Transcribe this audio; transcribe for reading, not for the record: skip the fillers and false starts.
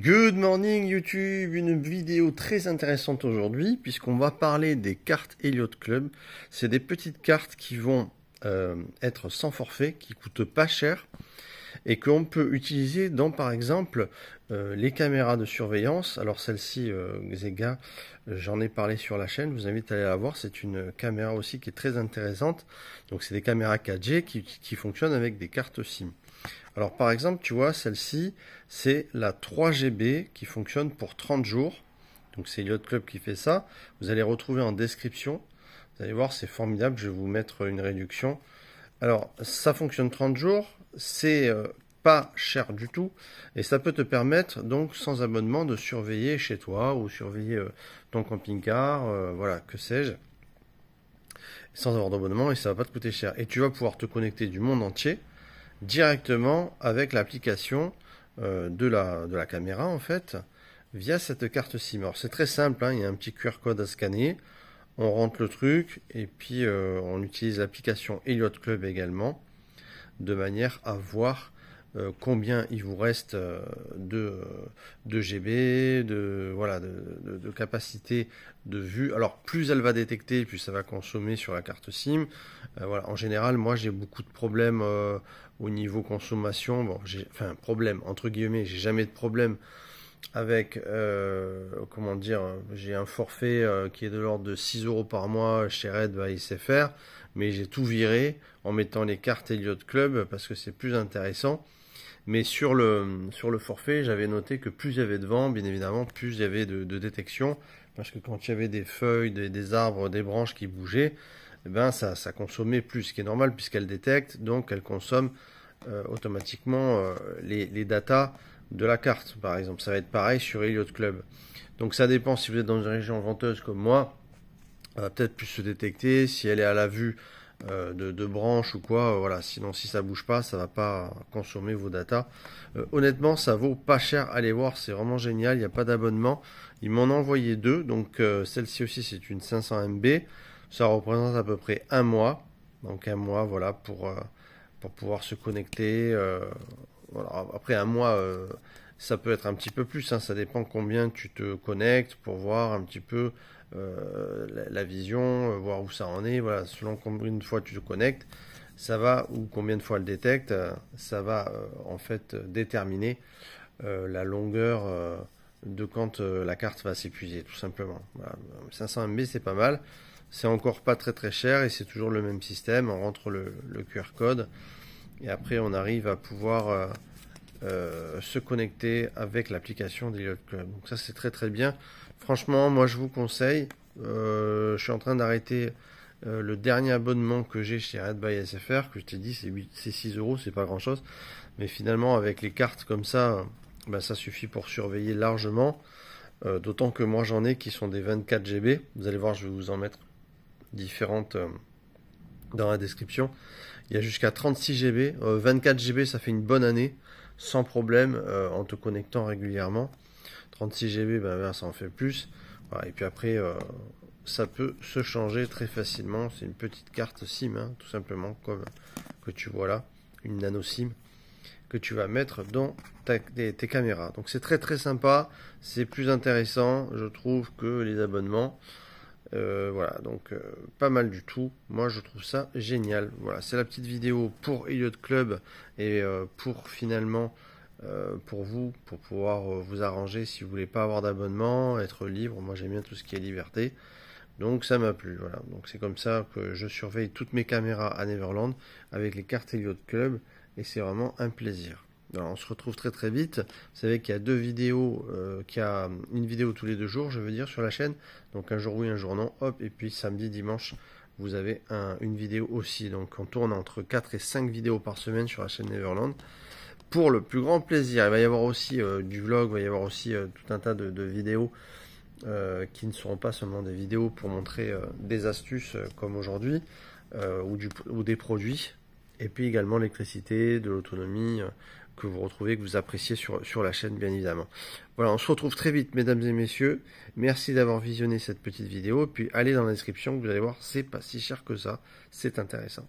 Good morning YouTube, une vidéo très intéressante aujourd'hui puisqu'on va parler des cartes Elliott Club. C'est des petites cartes qui vont être sans forfait, qui coûtent pas cher et qu'on peut utiliser dans par exemple les caméras de surveillance. Alors celle-ci, les gars, j'en ai parlé sur la chaîne, je vous invite à aller la voir. C'est une caméra aussi qui est très intéressante. Donc c'est des caméras 4G qui fonctionnent avec des cartes SIM. Alors par exemple, tu vois, celle-ci, c'est la 3GB qui fonctionne pour 30 jours. Donc c'est Elliott Club qui fait ça. Vous allez retrouver en description. Vous allez voir, c'est formidable. Je vais vous mettre une réduction. Alors, ça fonctionne 30 jours. C'est pas cher du tout. Et ça peut te permettre, donc, sans abonnement, de surveiller chez toi ou surveiller ton camping-car. Voilà, que sais-je. Sans avoir d'abonnement et ça va pas te coûter cher. Et tu vas pouvoir te connecter du monde entier directement avec l'application de la caméra en fait via cette carte SIM. Alors c'est très simple, hein, il y a un petit QR code à scanner, on rentre le truc et puis on utilise l'application Elliott Club également de manière à voir combien il vous reste de GB, de capacité de vue. Alors plus elle va détecter, plus ça va consommer sur la carte SIM. Voilà. En général, moi j'ai beaucoup de problèmes au niveau consommation. Bon, enfin problème entre guillemets, j'ai jamais de problème avec comment dire, j'ai un forfait qui est de l'ordre de 6 € par mois chez Red by SFR, mais j'ai tout viré en mettant les cartes Elliott Club parce que c'est plus intéressant. Mais sur le forfait, j'avais noté que plus il y avait de vent, bien évidemment, plus il y avait de détection, parce que quand il y avait des feuilles, des arbres, des branches qui bougeaient, eh ben ça consommait plus, ce qui est normal puisqu'elle détecte, donc elle consomme automatiquement les datas de la carte, par exemple. Ça va être pareil sur Elliott Club. Donc ça dépend si vous êtes dans une région venteuse comme moi, elle va peut-être plus se détecter, si elle est à la vue de branches ou quoi, voilà. Sinon, si ça bouge pas, ça va pas consommer vos datas. Honnêtement, ça vaut pas cher. Allez voir, c'est vraiment génial. Il n'y a pas d'abonnement. Ils m'en ont envoyé deux. Donc celle-ci aussi, c'est une 500 MB. Ça représente à peu près un mois. Donc un mois, voilà, pour pouvoir se connecter. Voilà. Après un mois, ça peut être un petit peu plus. Hein. Ça dépend combien tu te connectes pour voir un petit peu la vision, voir où ça en est, voilà, selon combien de fois tu te connectes, ça va, ou combien de fois elle détecte, ça va en fait déterminer la longueur de quand la carte va s'épuiser, tout simplement. Voilà. 500 MB c'est pas mal, c'est encore pas très très cher et c'est toujours le même système, on rentre le QR code et après on arrive à pouvoir se connecter avec l'application d'Elliott Club. Donc ça c'est très très bien. Franchement, moi je vous conseille. Je suis en train d'arrêter le dernier abonnement que j'ai chez Red by SFR, que je t'ai dit c'est 6 €, c'est pas grand chose. Mais finalement avec les cartes comme ça, bah, ça suffit pour surveiller largement. D'autant que moi j'en ai qui sont des 24 GB. Vous allez voir, je vais vous en mettre différentes dans la description. Il y a jusqu'à 36 GB. 24 GB ça fait une bonne année sans problème en te connectant régulièrement. 36 GB, ben, ça en fait plus. Voilà. Et puis après, ça peut se changer très facilement. C'est une petite carte SIM, hein, tout simplement, comme que tu vois là, une nano SIM que tu vas mettre dans tes caméras. Donc c'est très très sympa, c'est plus intéressant, je trouve, que les abonnements. Voilà, donc pas mal du tout. Moi, je trouve ça génial. Voilà, c'est la petite vidéo pour Elliott Club et pour finalement pour vous, pour pouvoir vous arranger si vous voulez pas avoir d'abonnement, être libre. Moi, j'aime bien tout ce qui est liberté. Donc ça m'a plu, voilà. Donc c'est comme ça que je surveille toutes mes caméras à Neverland avec les cartes Elliott Club et c'est vraiment un plaisir. Alors, on se retrouve très très vite. Vous savez qu'il y a deux vidéos, qu'il y a une vidéo tous les 2 jours, je veux dire, sur la chaîne. Donc un jour oui, un jour non, hop. Et puis samedi, dimanche, vous avez une vidéo aussi. Donc on tourne entre 4 et 5 vidéos par semaine sur la chaîne Neverland. Pour le plus grand plaisir, il va y avoir aussi du vlog, il va y avoir aussi tout un tas de vidéos qui ne seront pas seulement des vidéos pour montrer des astuces comme aujourd'hui ou des produits. Et puis également l'électricité, de l'autonomie que vous retrouvez, que vous appréciez sur la chaîne bien évidemment. Voilà, on se retrouve très vite mesdames et messieurs. Merci d'avoir visionné cette petite vidéo. Puis allez dans la description, vous allez voir, c'est pas si cher que ça. C'est intéressant.